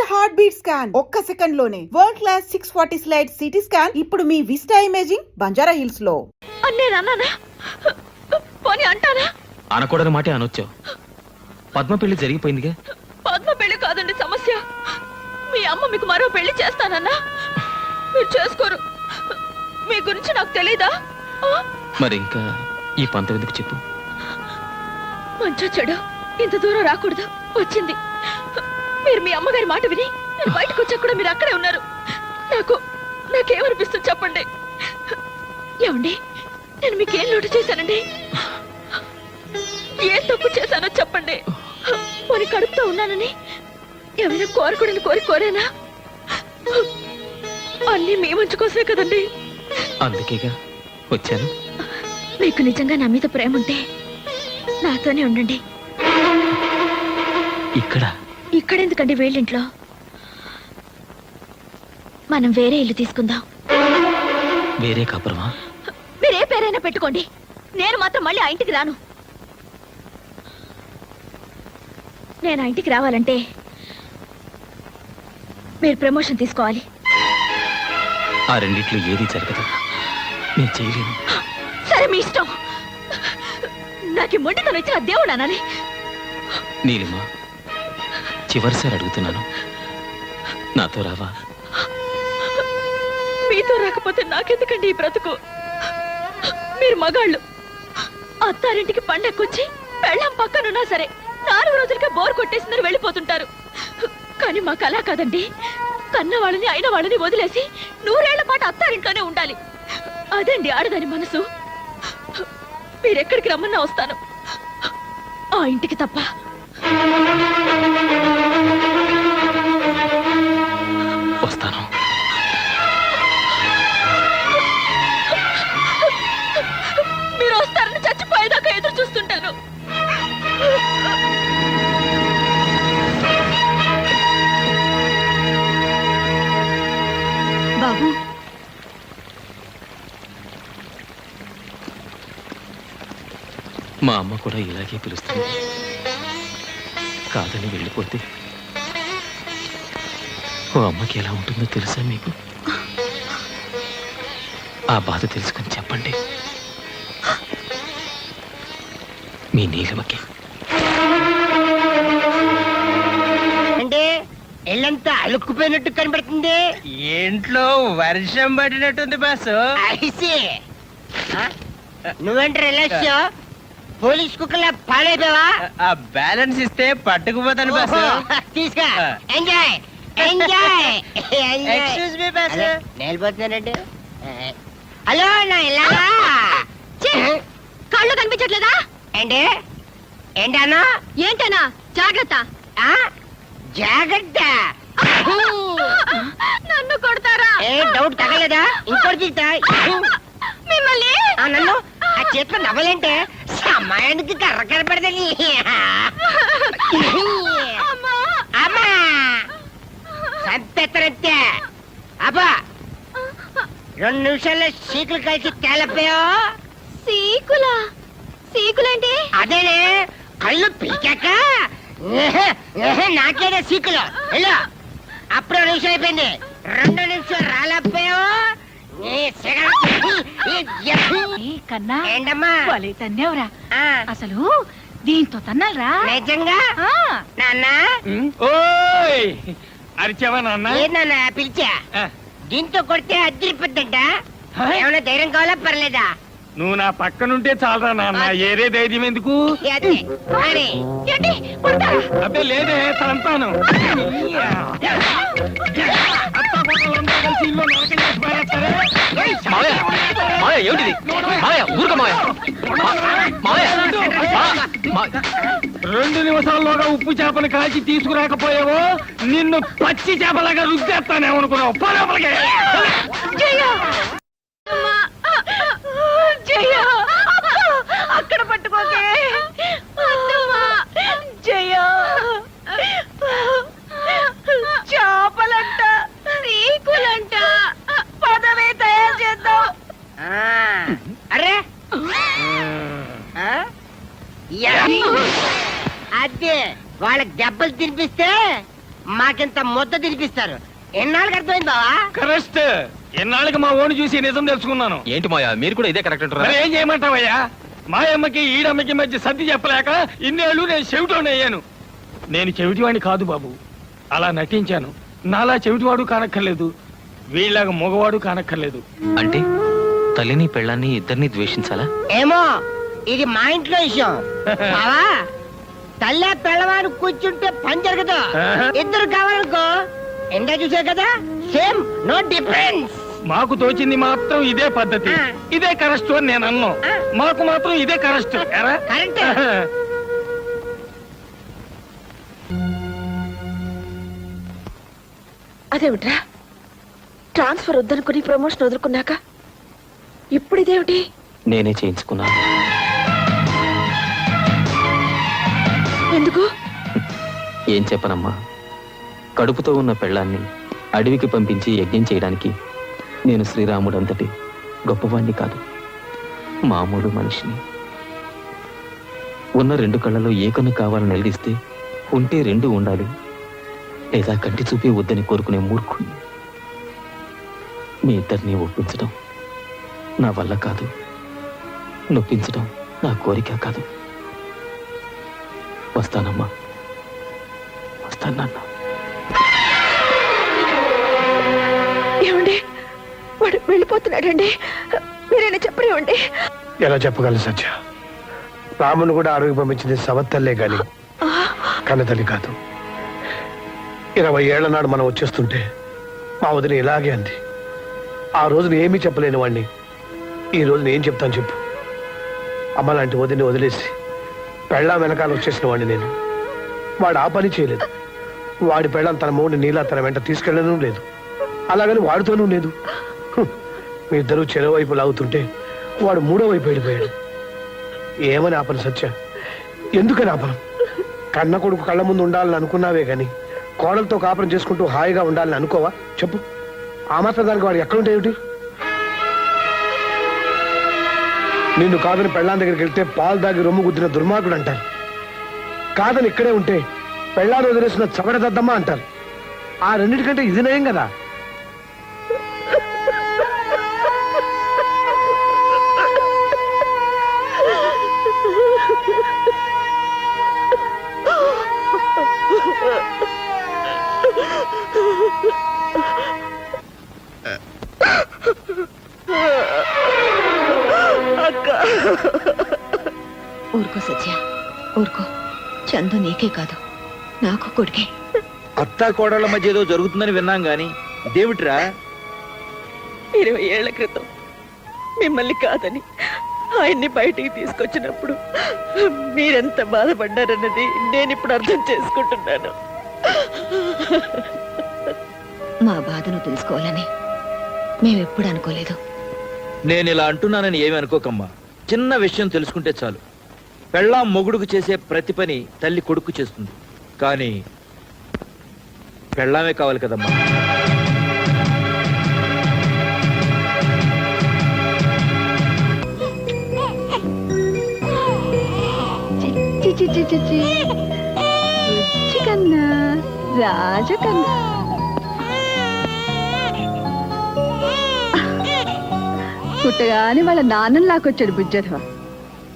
Heart beat scan ఒక్క second లోనే world class 640 slide CT scan ఇప్పుడు మీ విస్టా ఇమేజింగ్ బంజారా హిల్స్ లో. అనకూడని మాట అనొచ్చు. పద్మ పెళ్లి జరిగిపోయిందిగా. పద్మ పెళ్లి కాదండి సమస్య. మీ అమ్మ మీకు మరో పెళ్లి చేస్తానన్నా మీరు చేసుకోరు. మీ గురించి నాకు తెలీదా? మరి ఇంకా ఈ పంతం ఎందుకు చెప్పు. మంచో చెడు ఇంత దూరం రాకూడదు వచ్చింది. మీరు మీ అమ్మగారి మాట విని నేను బయటకు వచ్చా కూడా మీరు అక్కడే ఉన్నారు. నాకేమనిపిస్తుంది చెప్పండి. ఏమండి నేను మీకేం లోటు చేశానండి? ఏ తప్పు చేశానో చెప్పండి. మరి కడుపుతో ఉన్నానని ఏమైనా కోరకూడని కోరేనా? అన్నీ మీ మంచి కోసమే కదండి. అందుకేగా వచ్చాను. మీకు నిజంగా నా మీద ప్రేమ ఉంటే నాతోనే ఉండండి. ఇక్కడెందుకండి వేళ్ళింట్లో? మనం వేరే ఇల్లు తీసుకుందాం. వేరే కాపురమా? మీరే పేరైనా పెట్టుకోండి, నేను మాత్రం మళ్ళీ ఆ ఇంటికి రాను. నేను ఆ ఇంటికి రావాలంటే మీరు ప్రమోషన్ తీసుకోవాలి. ఆ రెండిట్లో ఏది జరగదు. నేను చేయలేను. సరే మీ ఇష్టం. నాకు మొండితనం ఇచ్చిన దేవుడు అనాలి. నీలిమా, చివరిసారి అడుగుతున్నాను, నాతో రావా? మీతో రాకపోతే నాకెందుకండి ఈ బ్రతుకు? మీరు మగాళ్ళు అత్తారింటికి పండక్కొచ్చి పెళ్ళం పక్కనున్నా సరే 4 రోజులకే బోర్ కొట్టేసిందని వెళ్ళిపోతుంటారు. కానీ మాకు అలా కాదండి. కన్న వాళ్ళని అయిన వాళ్ళని వదిలేసి 100 ఏళ్ల పాటు అత్తారింట్లోనే ఉండాలి. అదండి ఆడదాని మనసు. మీరెక్కడికి రమ్మన్నా వస్తాను, ఆ ఇంటికి తప్ప. వస్తాను. మీరు వస్తారని చచ్చిపోయేదాకా ఎదురు చూస్తుంటాను. బాబు, మా అమ్మ కూడా ఇలాగే పిలుస్తుంది. కాదని వెళ్ళిపోతే ఓ అమ్మకి ఎలా ఉంటుందో తెలుసా మీకు? ఆ బాధ తెలుసుకుని చెప్పండి మీ నీలిమకి. అంటే ఇల్లంతా అలుక్కుపోయినట్టు కనబడుతుంది. ఏంట్లో వర్షం పడినట్టుంది బాసు. నువ్వేంటి రిలాక్స్ పోలీస్ కుక్కలా పాడైపోయావా? ఆ బ్యాలెన్స్ ఇస్తే పట్టుకుపోతాను బాసు. తీసుకా. Enjoy enjoy. Excuse me boss. నేలిపోతున్నానండి. హలో నా ఇలాగా కళ్ళు కనిపించట్లేదా? ఏంటి ఏంటన్నా? ఏంటనా? జాగ్రత్త. జాగ్రత్త. నన్ను కొడతారా? ఏ డౌట్ తగలేదా? ఇంకోటి తీస్తా మిమ్మల్ని. నన్ను ఆ చేతిలో నవ్వలేంటే సమయానికి కర్ర కనపడదని. అమ్మా సంపెత్తనంతే. అబ్బా 2 నిమిషాల్లో సీకులు కలిసి తేలపోయా. సీకులేంటి? అదేనే కళ్ళు పీకాక నాకేదే సీకులు. వెళ్ళు. అప్పుడు 2 నిమిషం అయిపోయింది. 2 నిమిషాలు రాలేకపోయావు. కన్నా ఏంటమ్మా తన్నేవరా? అసలు దీంతో తన్నాలరా? నిజంగా నాన్న? ఓయ్ అరిచావా నాన్న? ఏందన్న పిలిచా? దీంతో కొడితే అద్దరిపోద్దంట. ఏమైనా ధైర్యం కావాలా పర్లేదా? నువ్వు నా పక్కనుంటే చాలరా నాన్న. ఏరే ధైర్యం ఎందుకు? అబ్బే లేదే తంతాను. ఏమిటిది? ఊరుక మాయ. 2 నిమిషాల్లోగా ఉప్పు చేపలు కాల్చి తీసుకురాకపోయావో నిన్ను పచ్చి చేపలాగా రుద్దేస్తానేమనుకున్నావు. పోలోపలికి. అక్కడ పట్టుకోకే. జయ చేపలంట, సీకులంట, పదవే తయారు చేద్దాం. అరే అదే వాళ్ళకి దెబ్బలు తినిపిస్తే మాకింత ముద్ద తినిపిస్తారు. ఎన్నాళ్ళకి అర్థమైంది బావా? కరెస్ట్. ఎన్నాళ్ళకి మా ఓడి చూసి నిజం తెలుసుకున్నాను. ఏంటి మాయా మీరు కూడా ఇదే కరెక్ట్ మరి అంటారా? ఏం చేయమంటావయ్యా? మా అమ్మకి ఈడమ్మకి మధ్య సర్ది చెప్పలేక ఇన్నేళ్ళు నేను చెవిటోని అయ్యాను. నేను చెవిటివాడిని కాదు బాబు, అలా నటించాను. నాలా చెవిటివాడు కానక్కర్లేదు, వీళ్ళగా మగవాడు కానక్కర్లేదు. అంటే తల్లిని పెళ్ళాన్ని ఇద్దరిని ద్వేషించాలా? ఏమో, ఇది మా ఇంట్లో విషయం. బావా, తల్లే పిల్లవాడు కూర్చుంటే పని జరగదు. ఇద్దరు కావాలనుకో, ఎండా చూసే కదా, సేమ్, నో డిఫరెన్స్. మాకు తోచింది మాత్రం ఇదే పద్ధతి, ఇదే కరెస్ట్ అని నేను అన్నాను. మాకు మాత్రం ఇదే కరెస్ట్. కరెక్ట్. అదేమిట్రా, ట్రాన్స్ఫర్ వద్దనుకుని ప్రమోషన్ వదులుకున్నాక ఇప్పుడు ఇదేమిటి? నేనే చేయించుకున్నాను. ఎందుకు? ఏం చెప్పనమ్మా, కడుపుతో ఉన్న పెళ్ళాన్ని అడవికి పంపించి యజ్ఞం చేయడానికి నేను శ్రీరాముడు అంతటి గొప్పవాణ్ణి కాదు, మామూలు మనిషిని. ఉన్న రెండు కళ్ళలో ఏ కన్ను కావాలని నిలదీస్తే ఉంటే రెండు ఉండాలి, లేదా కంటి చూపే వద్దని కోరుకునే మూర్ఖుణ్ణి. మీ ఇద్దరిని ఒప్పించడం నా వల్ల కాదు, నొప్పించడం నా కోరిక కాదు. వస్తానమ్మా, వస్తానన్నా. ఏమండి, వాడు వెళ్ళిపోతున్నాడండి, మీరైనా చెప్పనివ్వండి. ఎలా చెప్పగలను సత్య? రామును కూడా అడవికి పంపించింది సవత్తల్లే గాని కన్నతల్లి కాదు. 20 ఏళ్ల నాడు మనం వచ్చేస్తుంటే మా వదిన ఇలాగే అంది. ఆ రోజున ఏమీ చెప్పలేని వాడిని ఈ రోజున ఏం చెప్తాను చెప్పు? అమ్మ లాంటి వదిని వదిలేసి పెళ్ళాం వెనకాల వచ్చేసిన వాడిని నేను. వాడు ఆ పని చేయలేదు. వాడి పెళ్ళాం తన మూడిని నీలా తన వెంట తీసుకెళ్ళడం లేదు, అలాగని వాడితోనూ లేదు. మీ ఇద్దరు చెరో వైపు లాగుతుంటే వాడు మూడో వైపు వెళ్ళిపోయాడు. ఏమని ఆపను సత్య? ఎందుకని ఆపను? కన్న కొడుకు కళ్ళ ముందు ఉండాలని అనుకున్నావే గాని కోడలతో కాపురం చేసుకుంటూ హాయిగా ఉండాలని అనుకోవా? చెప్పు. ఆ మాత్రం దానికి వాడు ఎక్కడుంటే ఏమిటి? నిన్ను కాదని పెళ్ళాం దగ్గరికి వెళ్తే పాలు దాగి రొమ్ము గుద్దిన దుర్మార్గుడు అంటారు. కాదని ఇక్కడే ఉంటే పెళ్ళాన్ని వదిలేసిన చవడదద్దమ్మా అంటారు. ఆ రెండింటికంటే ఇది నయం కదా. ఊరుకో సత్య, ఊరుకో. చందు నీకే కాదు, నాకు కొడుకే. అత్తా కోడళ్ళ మధ్య ఏదో జరుగుతుందని విన్నాం గాని దేవుట్రా 20 ఏళ్ల క్రితం మిమ్మల్ని కాదని ఆయన్ని బయటికి తీసుకొచ్చినప్పుడు మీరెంత బాధపడ్డారన్నది నేను ఇప్పుడు అర్థం చేసుకుంటున్నాను. మా బాధను తెలుసుకోవాలని మేమెప్పుడు అనుకోలేదు. నేను ఇలా అంటున్నానని ఏమి అనుకోకమ్మా. చిన్న విషయం తెలుసుకుంటే చాలు. పెళ్ళాం మొగుడుకు చేసే ప్రతి పని తల్లి కొడుకు చేస్తుంది, కానీ పెళ్ళామే కావాలి కదమ్మా. కన్నా రాజకన్నా పుట్టగానే వాళ్ళ నాన్నని లాకొచ్చాడు బుజ్జధవ.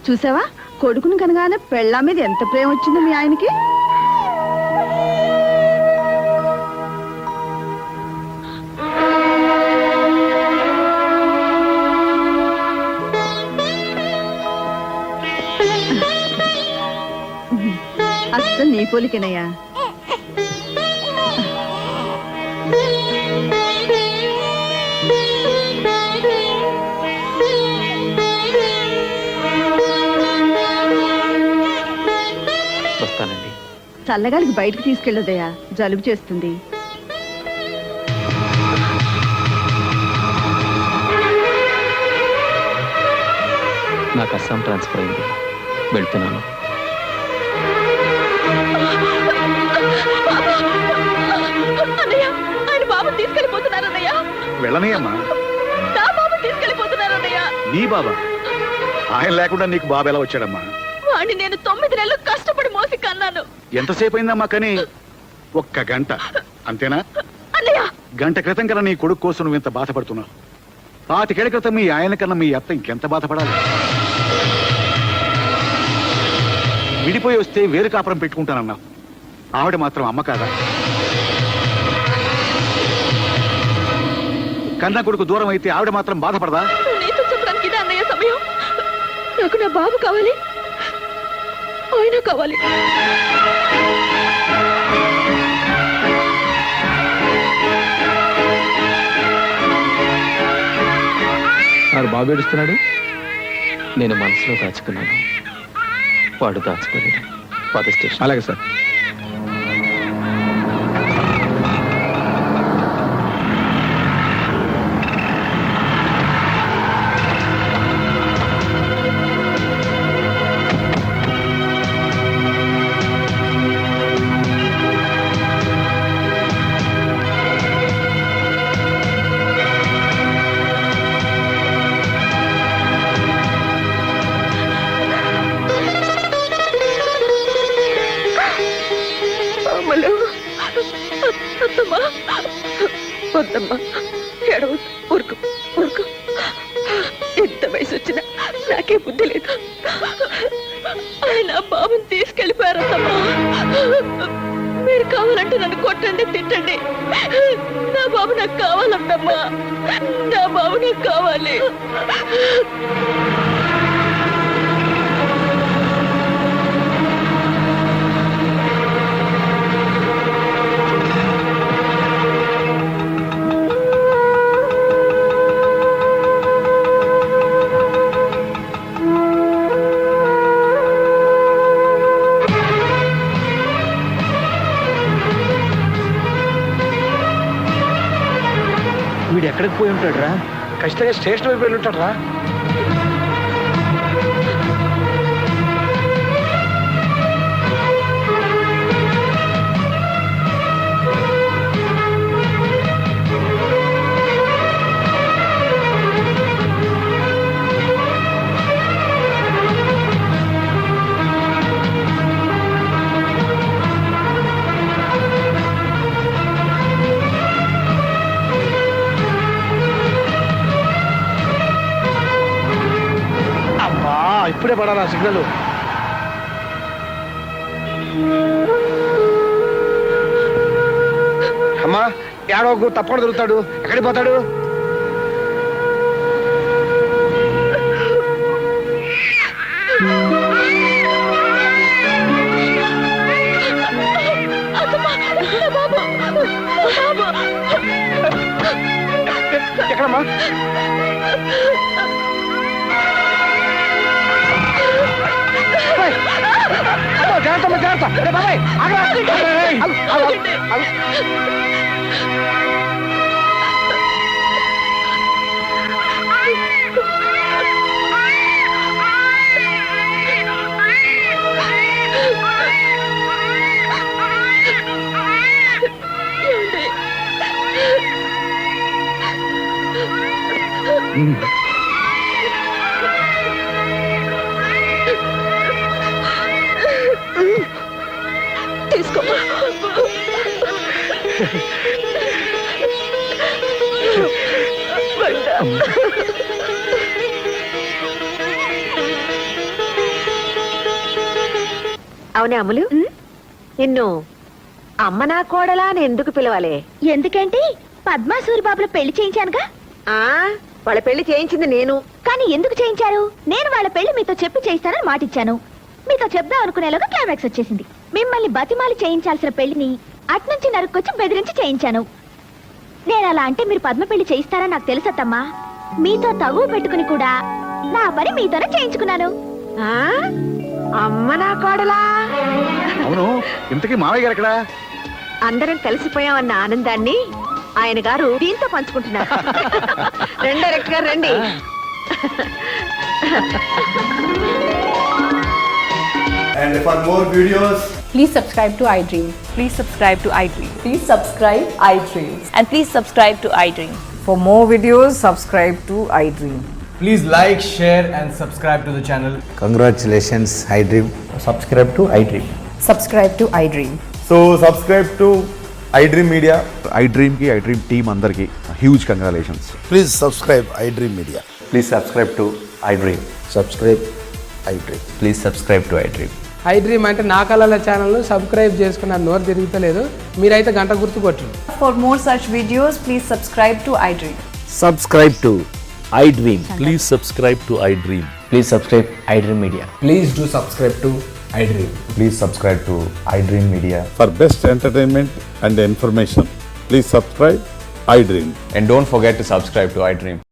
చూసావా, కొడుకుని కనగానే పెళ్ళా మీద ఎంత ప్రేమ వచ్చిందో మీ ఆయనకి. అసలు నీ పోలికేనయ్యా. వస్తానండి. చల్లగాలికి బయటకు తీసుకెళ్ళదయ్యా, జలుబు చేస్తుంది. నాకు అస్సాం ట్రాన్స్ఫర్ అయింది, వెళ్తున్నాను. అన్నయ్య, ఆయన బాబు తీసుకెళ్ళిపోతున్నారన్నయ్య. వెళ్ళనయ్యమ్మా. నా బాబు తీసుకెళ్ళిపోతున్నారన్నయ్య. నీ బాబా? ఆయన లేకుండా నీకు బాబు ఎలా వచ్చాడమ్మా? వాడిని నేను 9 నెలలు కష్టపడి మోసి కన్నాను. ఎంతసేపు అయిందమ్మా? కానీ ఒక్క గంట అంతేనా? అన్నయ్య గంట క్రితం కన్నా నీ కొడుకు కోసం నువ్వు ఇంత బాధపడుతున్నావు. 5 ఏళ్ల క్రితం మీ ఆయన కన్నా మీ అత్త ఇంకెంత బాధపడాలి? విడిపోయి వస్తే వేరు కాపురం పెట్టుకుంటానన్నావు. ఆవిడ మాత్రం అమ్మ కాదా? కన్నా కొడుకు దూరం అయితే ఆవిడ మాత్రం బాధపడదా? నీతో చెప్పడానికి ఇదే అన్నయ్య సమయం. నాకు నా బాబు కావాలి, ఆయన కావాలి. వాడు బాబు ఏడుస్తున్నాడు. నేను మనసులో దాచుకున్నాను, వాడు దాచుకోలేడు. పద స్టేషన్. అలాగే సార్. అత్తమ్మా, వద్దమ్మా, ఏడవ, ఊరుకు ఊరుకు. ఎంత వయసు వచ్చినా నాకే బుద్ధి లేదు. ఆయన బాబుని తీసుకెళ్ళిపోయారమ్మా. మీరు కావాలంటే నన్ను కొట్టండి, తిట్టండి. నా బాబు నాకు కావాలంటమ్మా, నా బాబు నాకు కావాలి. వీడు ఎక్కడికి పోయి ఉంటాడు రా? ఖచ్చితంగా స్టేషన్ వైపు వెళ్ళి ఉంటాడు రా. ఇప్పుడే పడాలా సిగ్నల్? అమ్మా ఏడవకు, తప్పకుండా దొరుకుతాడు. ఎక్కడికి పోతాడు? ఎక్కడమ్మా? జాగ్రత్త జాగ్రత్త. బాబాయ్ తీసుకో. అవునే అమ్ములు, నిన్ను అమ్మ నా కోడలా అని ఎందుకు పిలవాలి? ఎందుకంటే పద్మా సూరిబాబుల పెళ్లి చేయించానుగా. వాళ్ళ పెళ్లి చేయించింది నేను. కానీ ఎందుకు చేయించారు? నేను వాళ్ళ పెళ్లి మీతో చెప్పి చేయిస్తానని మాటిచ్చాను. మీతో చెప్దాం అనుకునేలాగా క్లైమాక్స్ వచ్చేసింది. మిమ్మల్ని బతిమాలి చేయించాల్సిన పెళ్లిని అట్నుంచి నరుక్కొచ్చి బెదిరించి చేయించాను. నేను అలా అంటే మీరు పద్మ పెళ్లి చేయిస్తారని నాకు తెలుసత్తమ్మా. మీతో తగువ పెట్టుకుని కూడా నా పని మీతోనే చేయించుకున్నాను. అమ్మ నా కోడలా? అవును, ఇంతకీ మావయ్య గారు ఎక్కడా? అందరం కలిసిపోయామన్న ఆనందాన్ని ఆయన గారు దీంతో పంచుకుంటున్నారు. రండి డైరెక్టర్ గారు, రండి. And for more videos, please subscribe to iDream. Please subscribe to iDream. Please subscribe iDream. And please subscribe to iDream. For more videos, subscribe to iDream. please like, share and subscribe to the channel. Congratulations, iDream. Subscribe to iDream. Subscribe to iDream. So subscribe to iDream Media. IDream team అందరికి huge congratulations. Please subscribe iDream Media. Please subscribe to iDream. Subscribe iDream. Please subscribe to iDream. iDream అంటే నా కళల ఛానల్ను subscribe చేసుకున్న నోరు తిరుగుతలేదు, మీరైతే గంట గుర్తు కొట్టు. For more such videos, please subscribe to iDream. Subscribe to I dream. Please subscribe to I dream. Please subscribe iDream Media. Please do subscribe to iDream. Please subscribe to iDream Media. For best entertainment and information please subscribe I dream. And don't forget to subscribe to iDream.